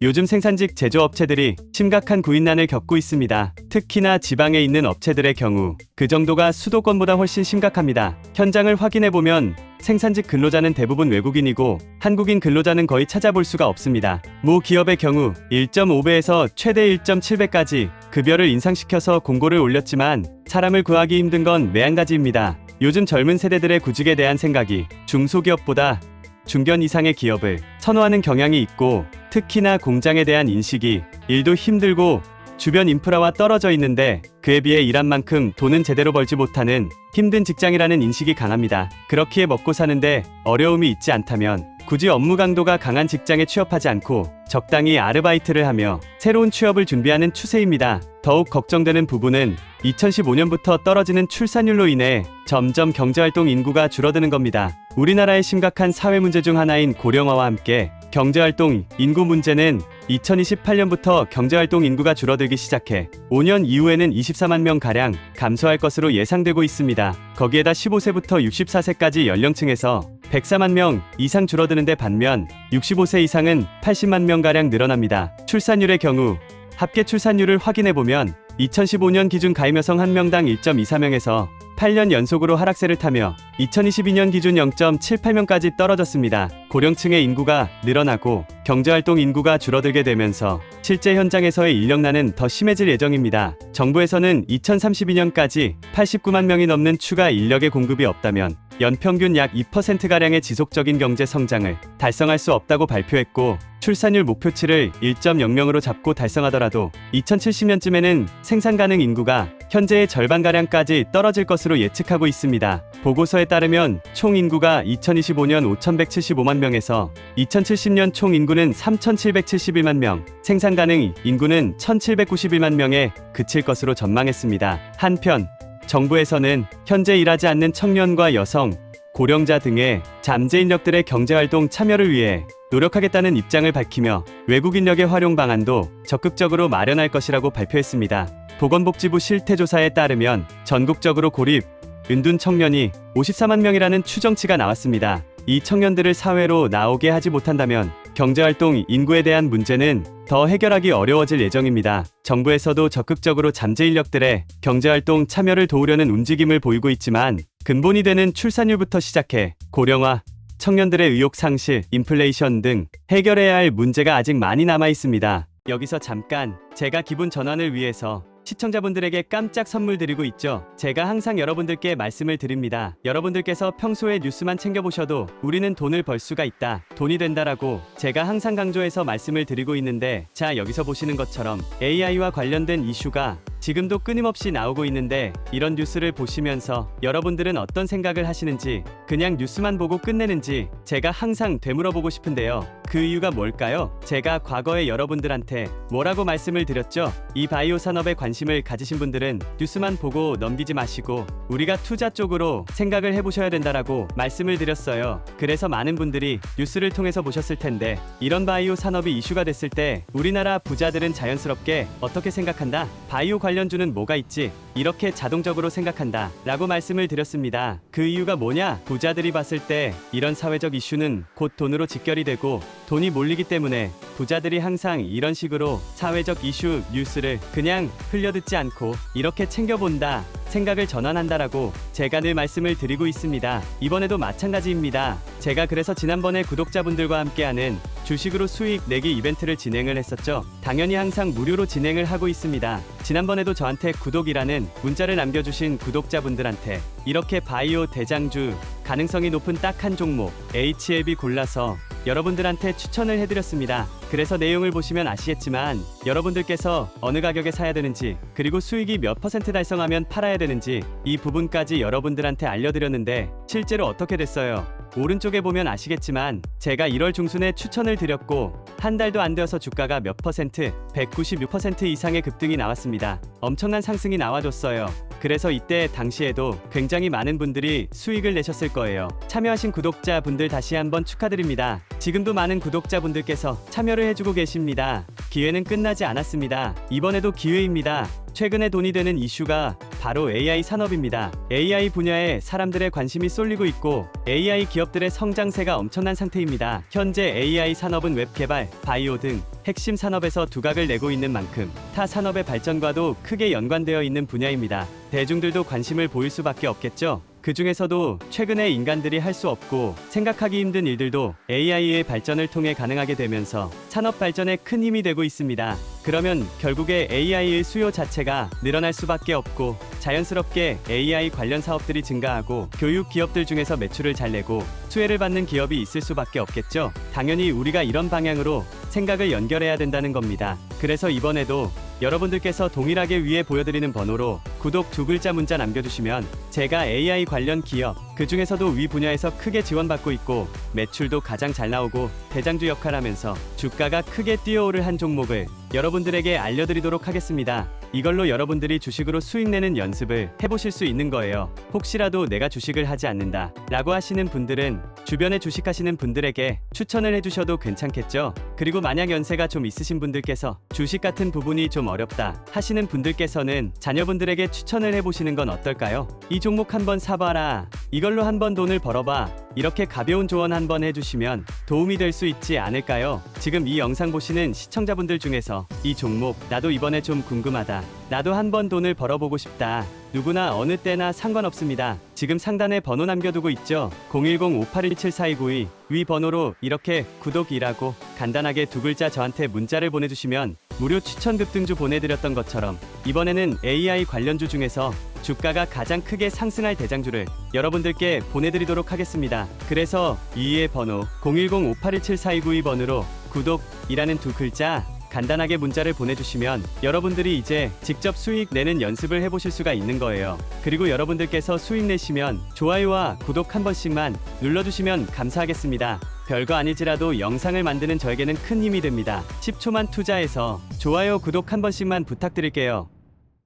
요즘 생산직 제조업체들이 심각한 구인난을 겪고 있습니다. 특히나 지방에 있는 업체들의 경우 그 정도가 수도권보다 훨씬 심각합니다. 현장을 확인해보면 생산직 근로자는 대부분 외국인이고 한국인 근로자는 거의 찾아볼 수가 없습니다. 모 기업의 경우 1.5배에서 최대 1.7배까지 급여를 인상시켜서 공고를 올렸지만 사람을 구하기 힘든 건 매한가지입니다. 요즘 젊은 세대들의 구직에 대한 생각이 중소기업보다 중견 이상의 기업을 선호하는 경향이 있고 특히나 공장에 대한 인식이 일도 힘들고 주변 인프라와 떨어져 있는데 그에 비해 일한 만큼 돈은 제대로 벌지 못하는 힘든 직장이라는 인식이 강합니다. 그렇기에 먹고 사는데 어려움이 있지 않다면 굳이 업무 강도가 강한 직장에 취업하지 않고 적당히 아르바이트를 하며 새로운 취업을 준비하는 추세입니다. 더욱 걱정되는 부분은 2015년부터 떨어지는 출산율로 인해 점점 경제활동 인구가 줄어드는 겁니다. 우리나라의 심각한 사회 문제 중 하나인 고령화와 함께 경제활동 인구 문제는 2028년부터 경제활동 인구가 줄어들기 시작해 5년 이후에는 24만 명가량 감소할 것으로 예상되고 있습니다. 거기에다 15세부터 64세까지 연령층에서 104만 명 이상 줄어드는데 반면 65세 이상은 80만 명가량 늘어납니다. 출산율의 경우 합계 출산율을 확인해보면 2015년 기준 가임 여성 1명당 1.24명에서 8년 연속으로 하락세를 타며 2022년 기준 0.78명까지 떨어졌습니다. 고령층의 인구가 늘어나고 경제활동 인구가 줄어들게 되면서 실제 현장에서의 인력난은 더 심해질 예정입니다. 정부에서는 2032년까지 89만 명이 넘는 추가 인력의 공급이 없다면 연평균 약 2%가량의 지속적인 경제 성장을 달성할 수 없다고 발표했고 출산율 목표치를 1.00으로 잡고 달성하더라도 2070년쯤에는 생산 가능 인구가 현재의 절반가량까지 떨어질 것으로 예측하고 있습니다. 보고서에 따르면 총 인구가 2025년 5,175만 명에서 2070년 총 인구는 3,771만 명, 생산 가능 인구는 1,791만 명에 그칠 것으로 전망했습니다. 한편 정부에서는 현재 일하지 않는 청년과 여성, 고령자 등의 잠재 인력들의 경제활동 참여를 위해 노력하겠다는 입장을 밝히며 외국 인력의 활용 방안도 적극적으로 마련할 것이라고 발표했습니다. 보건복지부 실태조사에 따르면 전국적으로 고립, 은둔 청년이 54만 명이라는 추정치가 나왔습니다. 이 청년들을 사회로 나오게 하지 못한다면 경제활동 인구에 대한 문제는 더 해결하기 어려워질 예정입니다. 정부에서도 적극적으로 잠재 인력들의 경제활동 참여를 도우려는 움직임을 보이고 있지만 근본이 되는 출산율부터 시작해 고령화, 청년들의 의욕 상실, 인플레이션 등 해결해야 할 문제가 아직 많이 남아 있습니다. 여기서 잠깐 제가 기분 전환을 위해서 시청자분들에게 깜짝 선물 드리고 있죠. 제가 항상 여러분들께 말씀을 드립니다. 여러분들께서 평소에 뉴스만 챙겨보셔도 우리는 돈을 벌 수가 있다, 돈이 된다라고 제가 항상 강조해서 말씀을 드리고 있는데 자, 여기서 보시는 것처럼 AI와 관련된 이슈가 지금도 끊임없이 나오고 있는데 이런 뉴스를 보시면서 여러분들은 어떤 생각을 하시는지 그냥 뉴스만 보고 끝내는지 제가 항상 되물어보고 싶은데요. 그 이유가 뭘까요? 제가 과거에 여러분들한테 뭐라고 말씀을 드렸죠? 이 바이오 산업에 관심을 가지신 분들은 뉴스만 보고 넘기지 마시고 우리가 투자 쪽으로 생각을 해보셔야 된다라고 말씀을 드렸어요. 그래서 많은 분들이 뉴스를 통해서 보셨을 텐데 이런 바이오 산업이 이슈가 됐을 때 우리나라 부자들은 자연스럽게 어떻게 생각한다? 바이오 관련주는 뭐가 있지? 이렇게 자동적으로 생각한다 라고 말씀을 드렸습니다. 그 이유가 뭐냐? 부자들이 봤을 때 이런 사회적 이슈는 곧 돈으로 직결이 되고 돈이 몰리기 때문에 부자들이 항상 이런 식으로 사회적 이슈 뉴스를 그냥 흘려듣지 않고 이렇게 챙겨본다, 생각을 전환한다라고 제가 늘 말씀을 드리고 있습니다. 이번에도 마찬가지입니다. 제가 그래서 지난번에 구독자분들과 함께하는 주식으로 수익 내기 이벤트를 진행을 했었죠. 당연히 항상 무료로 진행을 하고 있습니다. 지난번에도 저한테 구독이라는 문자를 남겨주신 구독자분들한테 이렇게 바이오 대장주 가능성이 높은 딱 한 종목 HLB 골라서 여러분들한테 추천을 해드렸습니다. 그래서 내용을 보시면 아시겠지만 여러분들께서 어느 가격에 사야 되는지 그리고 수익이 몇 % 달성하면 팔아야 되는지 이 부분까지 여러분들한테 알려드렸는데 실제로 어떻게 됐어요? 오른쪽에 보면 아시겠지만 제가 1월 중순에 추천을 드렸고 한 달도 안 되어서 주가가 몇 퍼센트, 196% 이상의 급등이 나왔습니다. 엄청난 상승이 나와줬어요. 그래서 이때 당시에도 굉장히 많은 분들이 수익을 내셨을 거예요. 참여하신 구독자분들 다시 한번 축하드립니다. 지금도 많은 구독자분들께서 참여를 해주고 계십니다. 기회는 끝나지 않았습니다. 이번에도 기회입니다. 최근에 돈이 되는 이슈가 바로 AI 산업입니다. AI 분야에 사람들의 관심이 쏠리고 있고 AI 기업들의 성장세가 엄청난 상태입니다. 현재 AI 산업은 웹 개발, 바이오 등 핵심 산업에서 두각을 내고 있는 만큼 타 산업의 발전과도 크게 연관되어 있는 분야입니다. 대중들도 관심을 보일 수밖에 없겠죠. 그 중에서도 최근에 인간들이 할 수 없고 생각하기 힘든 일들도 AI의 발전을 통해 가능하게 되면서 산업 발전에 큰 힘이 되고 있습니다. 그러면 결국에 AI의 수요 자체가 늘어날 수밖에 없고 자연스럽게 AI 관련 사업들이 증가하고 교육 기업들 중에서 매출을 잘 내고 수혜를 받는 기업이 있을 수밖에 없겠죠. 당연히 우리가 이런 방향으로 생각을 연결해야 된다는 겁니다. 그래서 이번에도 여러분들께서 동일하게 위에 보여드리는 번호로 구독 2글자 문자 남겨주시면 제가 AI 관련 기업, 그 중에서도 위 분야에서 크게 지원받고 있고 매출도 가장 잘 나오고 대장주 역할하면서 주가가 크게 뛰어오를 한 종목을 여러분들에게 알려드리도록 하겠습니다. 이걸로 여러분들이 주식으로 수익 내는 연습을 해보실 수 있는 거예요. 혹시라도 내가 주식을 하지 않는다 라고 하시는 분들은 주변에 주식하시는 분들에게 추천을 해주셔도 괜찮겠죠. 그리고 만약 연세가 좀 있으신 분들께서 주식 같은 부분이 좀 어렵다 하시는 분들께서는 자녀분들에게 추천을 해보시는 건 어떨까요? 이 종목 한번 사봐라, 이걸로 한번 돈을 벌어봐, 이렇게 가벼운 조언 한번 해주시면 도움이 될 수 있지 않을까요? 지금 이 영상 보시는 시청자분들 중에서 이 종목 나도 이번에 좀 궁금하다, 나도 한번 돈을 벌어보고 싶다, 누구나 어느 때나 상관없습니다. 지금 상단에 번호 남겨두고 있죠? 010-5817-4292 위 번호로 이렇게 구독이라고 간단하게 2글자 저한테 문자를 보내주시면 무료 추천 급등주 보내드렸던 것처럼 이번에는 AI 관련주 중에서 주가가 가장 크게 상승할 대장주를 여러분들께 보내드리도록 하겠습니다. 그래서 위의 번호 010-5817-4292 번호로 구독이라는 2글자 간단하게 문자를 보내주시면 여러분들이 이제 직접 수익 내는 연습을 해보실 수가 있는 거예요. 그리고 여러분들께서 수익 내시면 좋아요와 구독 한 번씩만 눌러주시면 감사하겠습니다. 별거 아니지라도 영상을 만드는 저에게는 큰 힘이 됩니다. 10초만 투자해서 좋아요 구독 한 번씩만 부탁드릴게요.